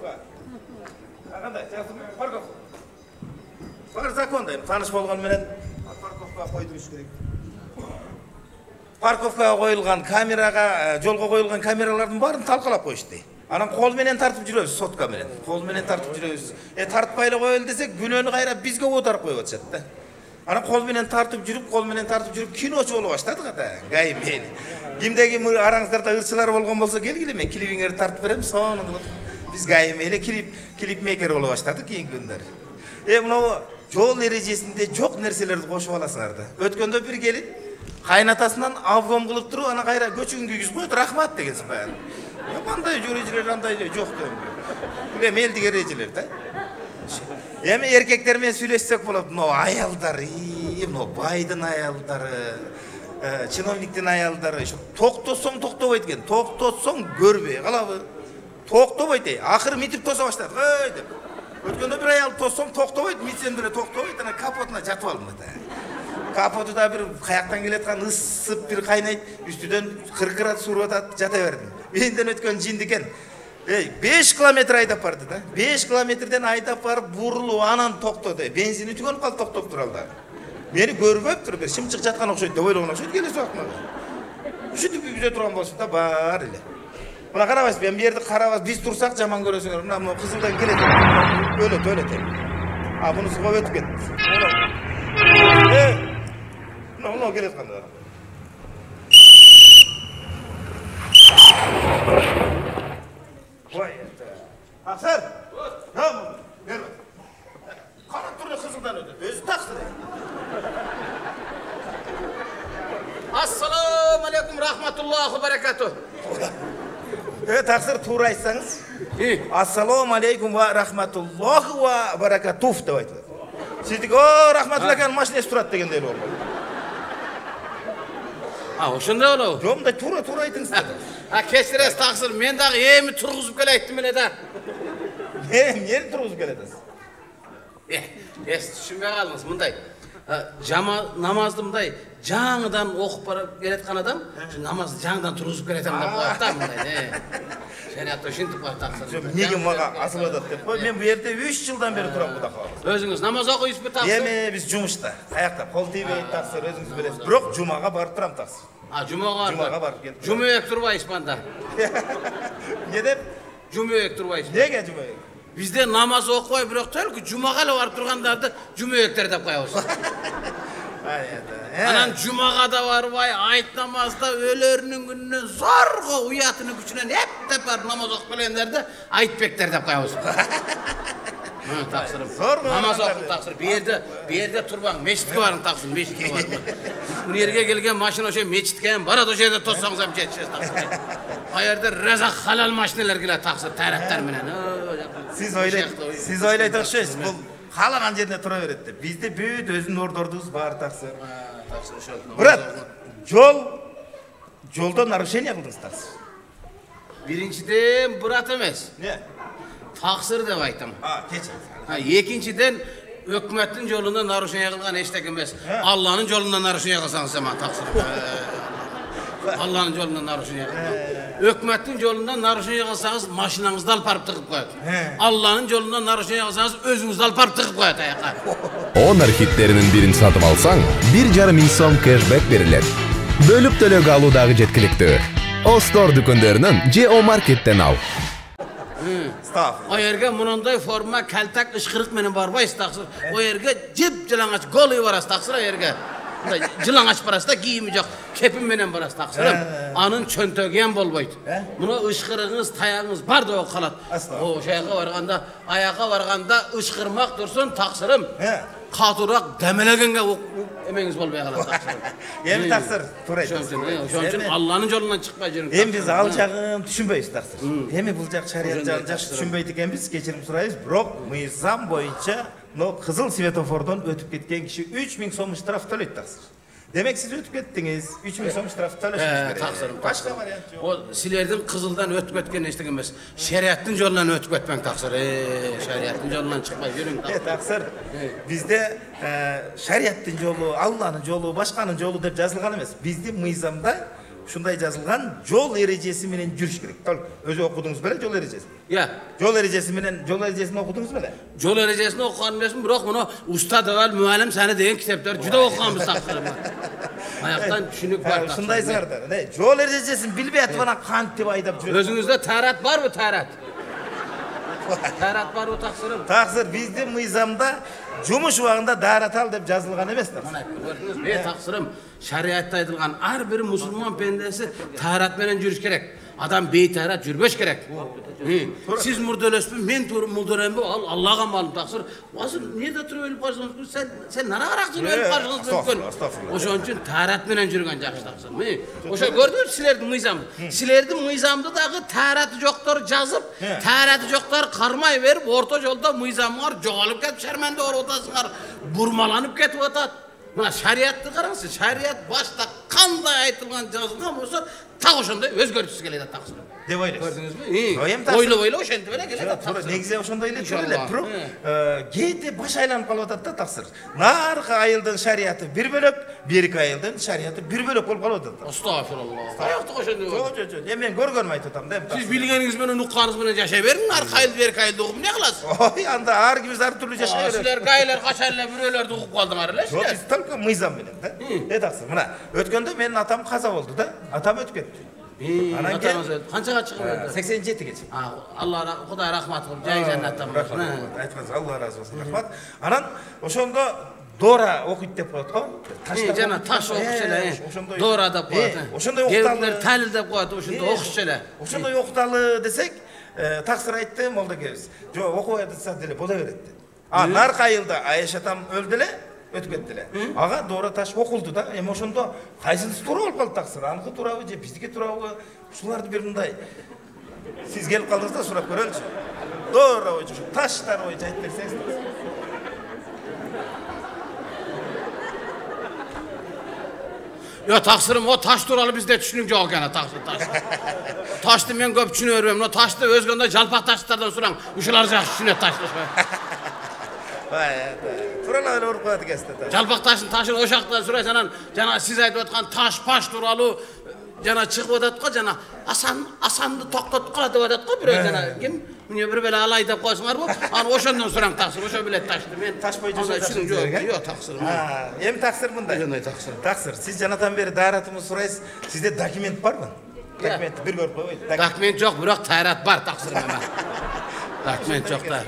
Парковка. Қандай, жақсы парковка. Бар законда, таныш болғанменен парковкаға қойдырыш керек. Парковкаға қойылған камераға, жолға қойылған камералардың барын талқылап қойышты. Анан қолменен тартып жүрөбүз, соткаменен. Қолменен тартып жүрөбүз. Тартпайлы қойылды десек, күнөөнү кайрап бизге отарып коюп атышат да. Анан қолменен тартып жүрүп, киночу болуп баштадык ата. Гай мени. Кимдеги араңыздарда ырчылар болгон болсо келгиле, мен клипиңерди тартып берем, сону кылып. Биз гай мени клипмейкер болуп баштадык кийинки күндөрү. Мына жол эрежесинде жок нерселерди кошуп аласыңар да. Өткөндө бир келип, кайнатасынан обгон кылып туруп, ана кайра көчүгүн күйгүзүп коет, рахмат дегенсиз баягы. Кандай жүрөжүлөр, андай жок да. Мелдик эрежелер да. Эми эркектер менен сүйлөшсөк болот. Мына аялдар, мына байдын аялдары, чиновниктин аялдары токтосоң токтобойт экен. Токтосоң көрбөй калабы. Токтобойт. Акыры митип тоса баштады. Ой деп. Өткөндө бир аял тоссоң токтобойт, митсем деле токтобойт, ана капотуна жатып алдым да. Капотуда бир каяктан келаткан ысып бир кайнайт, үстүдөн 40 градус суруп атат, жата бердим. Менден өткөн жинди экен. 5 километр айдап барды да. 5 километрден айдап барып бурулуп анан токтоду. Бензини түгөнүп калып токтоп туралды. Мени көрбөптүр, бир шымчык жаткан окшойт деп ойлогон окшойт, келе сакмады. Ушинтип күзө турган болсун да бар эле. Мына карабайсыз, мен бу жерди карабас, биз турсак жаман көрөсүңөр. Мына кызылдан келет. Өлөт. Мунусу коп өтүп кетти. Мына келет кандай. Ой, Тақсыр! Бер. Қарап тұрды қызылдан өтеді. Өзі Тақсыр. Ассаламу алейкум, рахматуллаху баракату. Тақсыр, тура айтсаңыз. Ассаламу алейкум ва рахматуллаху ва баракатуф деп айтылады. Сіздік, рахматуллаху машинесі тұрады дегендей болды. Ошонда болобу? Жок, мындай тура айтыңыз. Кечиресиз Тақсыр, мен дагы эми тургузуп келе айттым эле да. Эмне тургузуп келетсиз? Түшүнбөй калдыңыз, мындай. Намазды мындай жаңыдан окуп барып келаткан адам, намазды жаңыдан тургузуп келетем деп коет да мындай. Шариатта ушинтип коет Тақсыр. Эмнеге мага асыл атат деп кой. Мен бу жерде 3 жылдан бери турам Куда калабыз. Өзүңүз намаз окуйсузбу Тақсыр? Эми биз жумушта. Каякта кол тийбейт Тақсыр, өзүңүз билесиз. Бирок жумага барып турам Тақсыр. Жумага барып келип. Жумөк турбайсыз банда. Не деп? Жумөк турбайсыз. Неге жумөк? Bizde namaz okuyup bırak только cumagala varıp durgandardı cumökler dep koyabız. Anan cumaga da var vay ayet namazda ölerinin gününden zorga uyatının güçünden hep tepar namaz okup gelenlerde ayetbekler dep koyabız. Taqsırım. Namaz okup Taqsır. Bir yerde turban meçitke varın Taqsır, meçitke varın. Bu yerge gelgen maşın o şey meçitken barad o şeyde tossağız hem geçeceğiz Taqsır. O yerde rezak halal maşineler gele Taqsır, tayraklar menen. Siz oylayt okşoysiz. Bul kalagan жерде тура берет деп. Бизде бүт өзүнүн ордорубуз бар Тaqsır. Taqsır ошол. Брат, жолдо нарушение кылдыңыз Тaqsır. Birinciden Burat emez. Ne? Taqsır деп айтам. Kechiriz. Ekинчиден өкмөттүн жолунда нарушение кылган эчтеке эмес. Алланын жолунда нарушение кылсаңыз эми Taqsır. Allah'ın yolundan naruşunu Ökmetin yolundan naruşunu kılsanız maşinanızda alıp parıp tıkıp koyat. Allah'ın yolundan naruşunu kılsanız özünüzde alıp parıp tıkıp koyat ayaklar. Honor hitlerinin birini satıp alsan 1,5 so'm cashback verilir. Bölüp төлөк aludagı жеткиликтүү. Ostor dükkünlerinin Geo Market'ten al. O yerge mununday forma kaltak ışkırık menen barbayız Taqsır. O yerge jip jalaŋaç goluy barası Taqsır o yerge. Jılaŋaç barası da giyimi yok. Kepim menen barası Taqsırım. Anın çöntögen bolboyt. Bunu ışkırığınız, tayağınız bar da o kalat. O şeyge varganda, ayağa varganda ışkırmak dursun Taqsırım. Katurak demelegenge emeniz bolbay kalat Taqsırım. Endi Taqsır, to'g'ri aytasiz. O'shaning uchun Allohning yo'lidan chiqmay juring. Endi biz al jag'in tushunbaymiz Taqsır. Endi bu jag shariat jag'in yaxshi tushunbaydi ekanmiz, kechirim so'raymiz. Biroq mizam bo'yicha qizil svetofordan o'tib ketgan kishi 3000 so'm shtraf to'laydi Taqsır. Demek siz ötüp ettiniz, 3000 so'm shtraf to'lashingiz kerak. Taqsırım. Başka variant yok. O silerden kızıldan ötüp etken eşlik emas. Şeriatın yolundan ötüp etmen Taqsır. Şeriatın yolundan çıkmay juring Taqsır. Taqsır. Bizde şeriatın yolu, Allah'ın yolu, başkanın yolu deb yazılgan emas. Bizde mizamda ушундай жазылган жол эрежеси менен жүрүш керек. Өзү окудуңуз беле жол эрежесин? Ya. Жол эрежесин окудуңуз беле? Жол эрежесин окуган эмесмин, бирок муну Уста Давал Муалим сани деген китептер juda окуганбыз таксырым. Аяктан түшүнүк бар. Ушундай сыңарда. Жол эрежесин билбей атып анан кантип айдап жүрөт? Өзүңүздө тарат барбы, тарат? Тарат барбы таксырым? Таксыр биздин мыйзамда жумуш убагында дааратал деп жазылган эмес да. Мына көрдүңүзбү, таксырым, шариатта айтылган ар бир мусулман пендеси тарат менен жүрүш керек. Адам бейтарат жүрбөш керек. Siz murdelesmi, men murdelembi, Allah'a malum taksir. Asıl nerede turup ölüp karşınız? Sen nara karakçılığı ölüp karşınız mümkün. Oşun için tarat menen жүргөн жакшы taksir. Oşa gördünüz silerdi mıyzamdı. Silerdi mıyzamdı dağı taratı joktor жазып, taratı joktor karmay verip, orta jolda mıyzamlar jogalıp ketip, şermende otasınlar, burmalanıp ketip otat. Mına şariatты karаңыз, şariat başta kanday aytılgan жазылган болсо, так ошондой өзгөртүсү келет таксыр. Деп ойлойсуз. Көрдүңүзбү? Ойлоп ошентип эле келет. Негизи ошондой эле тура эле. Бирок кээде баш айланып калып атат да таксыр. Наркы айылдын шариаты бир бөлөк, берки айылдын шариаты бир бөлөк болуп калып атат. Астагфируллах. Аяктык ошондой. Жок. Мен көргөнүм айтып атам да. Siz bilgeniңиз менен укканыңыз менен жашай бериң, наркы айыл, берки айылды угуп эмне кыласыз? Ой, анда ар кимиз ар түрлүү жашай берет. Силер гайлер качан эле бирөөлөрдү угуп калдыңар эле Жок, силер. биз только мыйзам менен да. Таксыр, мына өткөндө менин атам каза болду да. Атам өтүп кетти. Анан канчага чыгып өлдү? 87-ге чыгып. Алла Кудай рахмат кылып, жай жаннатта болсун. Айтпаңыз, Алла разы болсун, рахмат. Анан ошондо Дора окуйт деп коет го. Жана таш окуш эле. Дора деп коет. Ошондой окуталы. Кээбирлер талил деп коет, ошондо окуш эле. Ошондой окуталы десек, таксыр айтты молдокебиз. Жок, окуп атса деле боло берет. Наркы айылда Айша атам өлдү эле. Өтүп кетти эле. Ага Дора таш окулду да. Эми ошондо кайсынысы туура болуп калды таксыр? Аныкы туурабы же биздики туурабы? Ушуларды бир мындай. Сиз келип калдыңыз да сурап көрөлүчү. Дора боюнча таштар боюнча айтып берсеңиз. Yo taksırım o taş turalı bizde düşünük yok yani taş. Taştı men köp düşünüyorum. O taştı özgünde jalpak taşlardan soran uşular жақсы düşünet taştı. Turalar orup kaldı kesti. Jalpak taşın oşaktan soraysan jana siz aytып atkан taş paş turalı jana çıkıp atatqa jana asandı toktatqa деп atatqa birөө jana kim mine bir bela alay dep koysunlar bu. Ana oşondan soran taksır, oşo bilet taştı. Men taş boyunca düşünük yok. Yok taksır. Hem taksır mınday. Taksır. Taksır. Siz janadan beri daaratımı soraysiz. Sizde dokument var mı? Dokument bir görüp koyun. Dokument yok, biroq tayrat var taksır mena. Dokument yok da.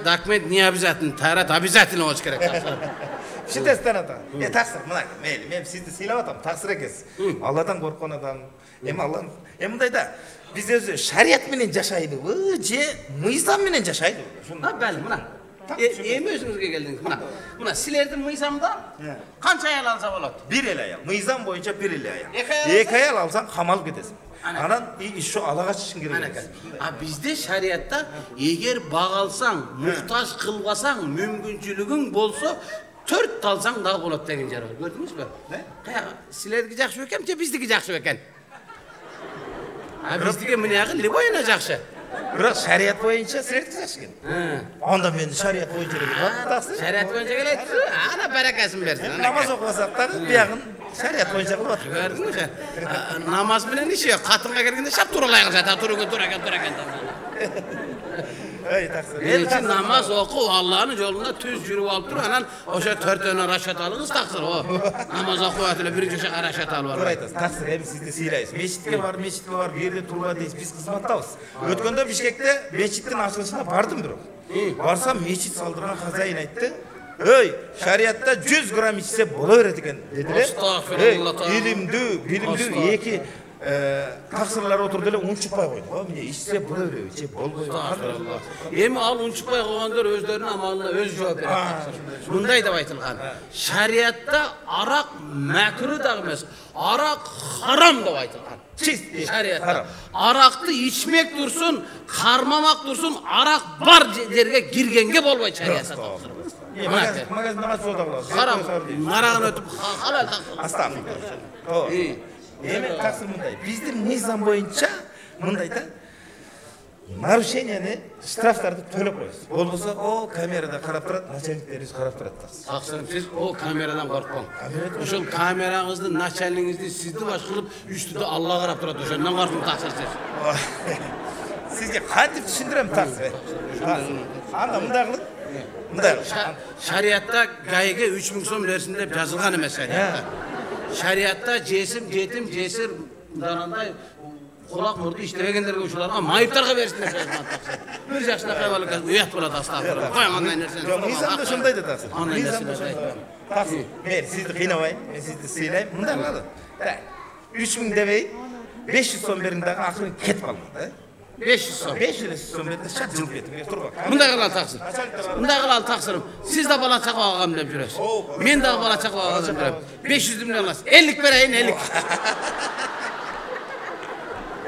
Dokument niye обязательно? Tayrat обязательно olsa gerek taksır. Şimdi stanata. Taksır mına meyli. Men sizdi siylap atam. Taksır ekes. Allah'tan korkon adam. Hem Allah hem mınday da biz özü şariat menen jaşaydыбы же мыйзам менен жашайдыбы? Ha bəli, mına. Эми өзүңүзгө келдиңиz. Mına силердин мыйзамда канча аял алса болот? Bir el ayal. Mıйзам боюнча bir el ayal. Эки ayal алсаң камалып кетесиң. Анан şu алага чыгышың керек. Бизде шариатта эгер багалсаң, муктаж кылбасаң, мүмкүнчүлүгүң болсо 4 алсаң дагы болот деген жер бар. Көрдүңүзбү? Силердики жакшы бекен, же биздики жакшы бекен? Биздики мынагы любойна жакшы. Бирок шариат боюнча силердики жакшы экен. Анда мен шариат боюнча келем. Шариат боюнча келет. Ана баракасын берсин. Намаз окусак дагы биягын шариат боюнча кылып атат. Көрдүңүзбү? Намаз менен иши катынга кергенде шап туралай кылышат. Тура экен. Ey taksir. Elçi namaz oku Allah'ın yolunda tüz yürüp alıp dur. Anan oşa 4 tane raşat alınız taksir o. Namaz oku atıyla birinci şaka raşat alı var. Doğru taksir hem sizde siyleyiniz. Meçitke var, bir yerde turba deyiz. Biz kızmattavız. Ötkönde Bişkek'te meçitin açılışına bardım bir o. Barsam meçit saldıran hazayin aytты. Ey şariatta 100 gram içse bola öğret eken dediler. Estağfirullah. Ilimdü eki taksırlar oturdu ele un çıkpay koydu. Mine içse bola öğret, içe bol koydu. Emi al un çıkpay koyganlar özlerinin amalına öz cevap verir. Bunday da aytılgan. Şariatta arak makruh da emas, arak haram da aytılgan. Şariatta. Araktı içmek dursun, karmamak dursun, arak var yerge girgenge bolbay şariatta. Magazin namaz soda bulası. Haram. Narağını ötüp halal taksır. Astagfirullah. Emin taksır mınday. Bizde mıйзам boyunca mınday da нарушенияны штрафтарды төлеп коесуз. Болбосо о камерада карап турат, начальниктерибиз карап турат. Тақсырым, сіз о камерадан қорқпаң. Ошол камераңызды, начальнигизди сизди баш кылып, үстүдө Алла карап турат. Ошондон коркуп тақсыр сиз. Сизге кантип түшүндүрөм тақсыр? Анда мындай кылып, мындай кылып. Шариатта гайге 3000 сом берсин деп жазылган эмес шариатта. Шариатта жетим, жесир, мындай Kulak murdu işlemegендерге ушуларга майыптарга берсин деп жазылган тақсыр. Бир жакшынакай бала уят болот астагфирулла. Коюң андай нерсени. Жок, мыйзамда ошондой да тақсыр. Андай нерсени. Тақсыр, мен сизди кыйнабайм, мен сизди сыйлайм. Мындай кылалы. 3000 дебей, 500 сом бериң дагы акырын кетип калма, да? 500 сом. 500 сом берди, шат жылып кетип турбак. Мындай кылалы тақсыр. Мындай кылалы тақсырым. Сиз да бала чакып алгам деп жүрөсүз. Мен дагы бала чакып алгам деп жүрөм. 500 дем аласыз. 50 берейин, 50.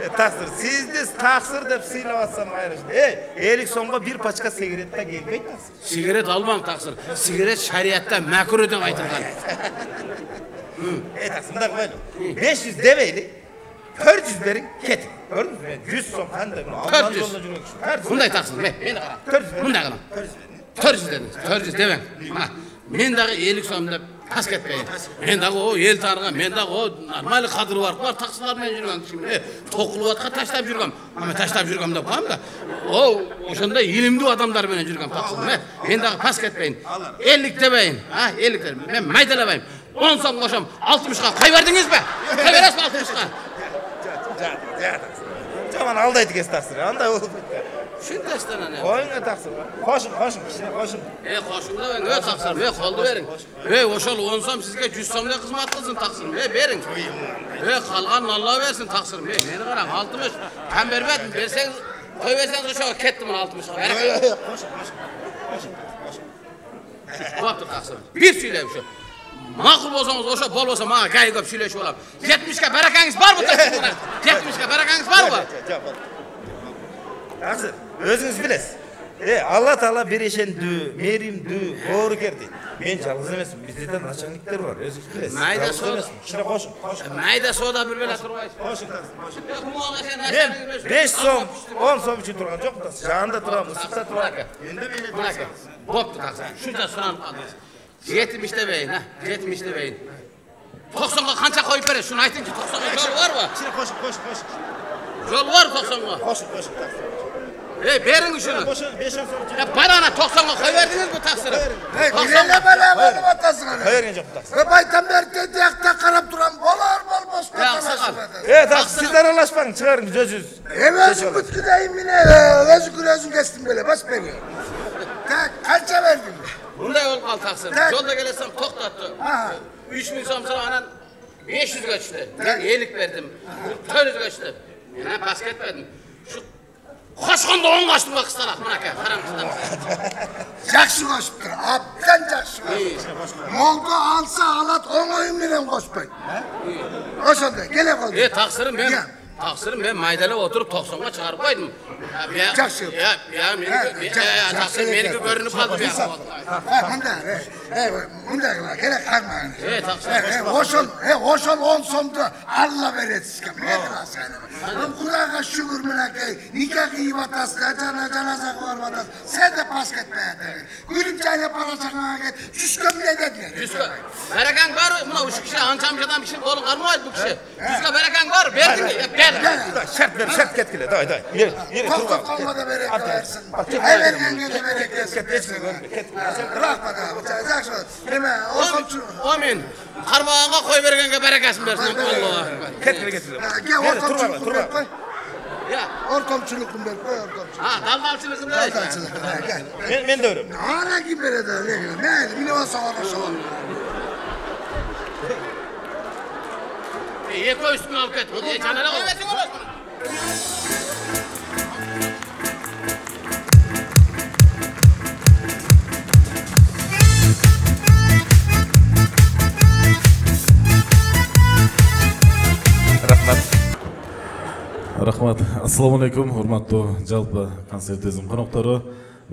Тақсыр, сизди тақсыр деп сыйлап атсам айрышты. 50 сомго бир пачка сигарет да келбейт тақсыр. Сигарет албаң тақсыр. Сигарет шариатта мәкруh деп айтылган. Тақсыр, мындай коелу. 500 дебейли, 400 бериң, кетип. Көрдүңүзбү? Мен 100 сом кандай Алланын жолунда жүргөн киши. Мындай тақсыр, мени кара. 400. Мындай кылам. 400 дедиңиз. 400 дебең. Мына, мен дагы 50 сом деп тас кетпейин. Мен дагы о эл таарыган, мен дагы о нормаль кадыры бар тақсырлар менен жүргөн кишимин. Токулубатка таштап жүргөм. Ама таштап жүргөм деп коем да. О, ошондой илимдүү адамдар менен жүргөм тақсыр. Мен дагы пас кетпейин. 50 дебейин. 50 дебейин. Мен майдалабайм. 10 сом кошом. 60га кой бердиңизби? Кой бересизби 60га? Жаман алдайт экенсиз тақсыр. Андай болуп. Шүндәстен аны. Коюңа тақсыр. Кошун, кичине кошун. Кошун да тақсыр. Колду бериң. Ошол 10 сом сизге 100 сомдой кызмат кылсын тақсыр. Бериң. Калган Алла берсин тақсыр. Мени караң 60. Кам бербедим. Берсең, кой берсең ошого кеттим 60га. Кошун. Кооптур тақсыр. Бир сүйлөйм ушу. Макул болсоңуз, ошо болбосо мага гай көп сүйлөшүп алам. 70га баракаңыз барбы тақсыр? 70га баракаңыз барбы? Тақсыр, өзүңүз билесиз. Алла Таала берешендүү, мээримдүү, боорукерди. Мен жалгыз эмесмин, бизде да начальниктер бар, өзүңүз билесиз. Майда сода. Кичине кошун. Майда сода бир беле турбайсыз. Кошун тақсыр. Мен 5 сом, 10 сом үчүн турган жокмун тақсыр. Жанында турам, ысыкта турам. Менде менен тақсыр. Бопту тақсыр. Шунча суранып калдыңыз. 70 дебейин, 70 дебейин. 90га канча коюп бересиз? Шуну айтыңчы, 90га жол барбы? Кичине кошун. Жол бар 90га. Кошун тақсыр. Бериң ушуну. 5 сом. Барана 90га кой бердиңизби тақсыр? Киреле бала болуп атасың. Кой берген жок тақсыр. Байтан берди диякта карап турам. Болбос. Тақсыр, сиз аралашпаң, чыгарыңыз өзүңүз. Өзүң бүткүдөйүн мене. Өзүң кестим беле, бас бери. Так, канча бердиң? Мындай болуп калды тақсыр. Жолда келесем токтотту. 3000 сом сураган 500га түштү. Мен 50 бердим. 400га түштү. Мен пас кетпедим. Кошкондо 10 качтым ба кысталак, мынакей, караңыздар. Жакшы кошуптур, абдан жакшы кошуптур. Молдо алса алат, оңой менен кошпойт. Ошондой, келе калды. Тақсырым мен майдалап отырып 90ға шығарып қойдым. Жақсы. Тақсыр менікі көрініп қалды. Мындай қыла, керек қармағын. Тақсыр. Ошол 10 сомды Алла берет сізге. Мен қыласың. Құдайға шүгір мінекей. Нике қиып атасың, жаназа қойып атасың. Сен де пас кетпей атасың. Күліп жайлап бара жаңаға кет. Жүзге біле деділер. Жүзге. Бәрекең бар, мына үш кіші аншамшадан кіші қолын қармайды бұл кіші. Жүзге бәрекең бар, бердің. Şart ketkile, day. Yeri Korkak olmadı bereke versin. Evvelden de bereke versin. Bırakma da bu çayacak şu. Hemen Amin. Karmağına koy bereken berekesin versin. Allah'a. Ketkile. Gel ortamçılık Turba. Ya ortamçılık koy ortamçılık. Ha dalgalçılık da işte. Gel. Ben de öyle. Ara kim berede ne? Bile olsa olur. Eko üstüne alıp et. Canına koy versin oğlum. Рахмат. Ассаламу алейкум, урматтуу жалпы концертибиздин коноктору.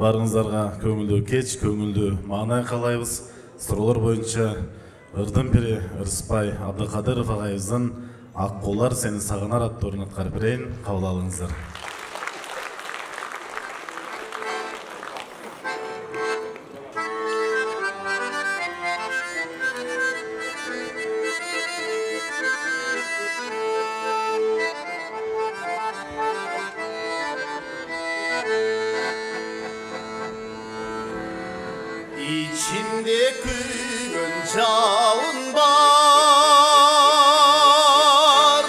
Барыңыздарга көңүлдүү кеч, көңүлдүү маанай каалайбыз. Суроолор боюнча Ырдын бири Ырыспай Абдыкадыров агайыбыздын Ак колдар сени сагынар аттуу орун аткарып берейин, кабыл алыңыздар. İçimde kүйгөн жалын бар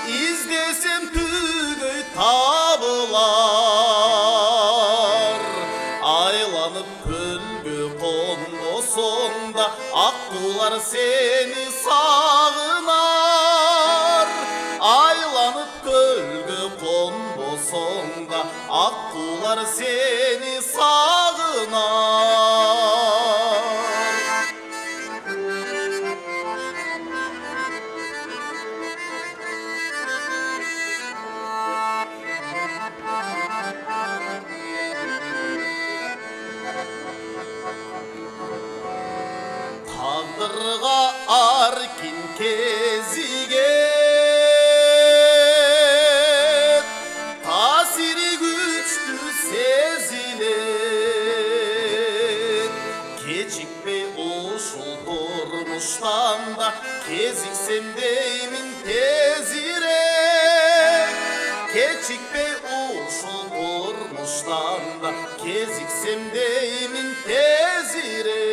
İzlesem tügöy табылар Айланып көлгө кондосоң да Аккулар сени сагынар Айланып көлгө кондосоң да Аккулар seni sağınar Tağdırga arkin kezigen Tasiri güçlü sezilen Keçikmey uşul durmuştan da Keziksem deymin tezirek Keçikmey uşul durmuştan da Keziksem deymin tezirek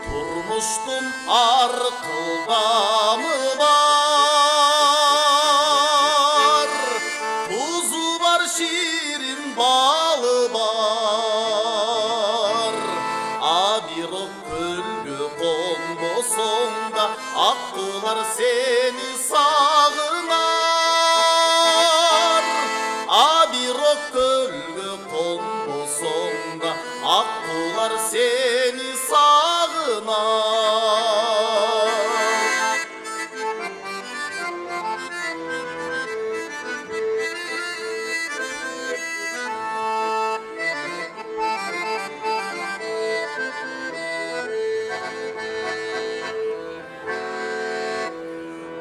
Turmuştun arkıldamı var Tuzu var şirin balı var Abiro kölgü konbosonda Aklılar seni sağınar Abiro kölgü konbosonda Aklılar seni sağınar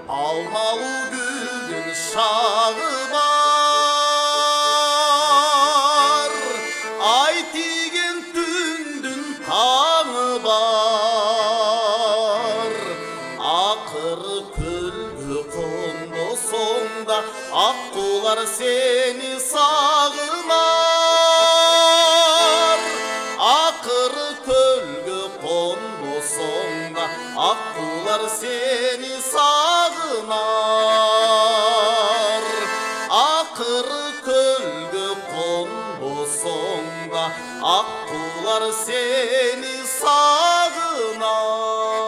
Almalı gülün şağı var Ay tigen tündün kanı var Akırı kölgü kondosonda Akkular seni sağınar Akırı kölgü kondosonda Akkular seni sağınar Akırı kölgü konbosonda Akkular seni sağınar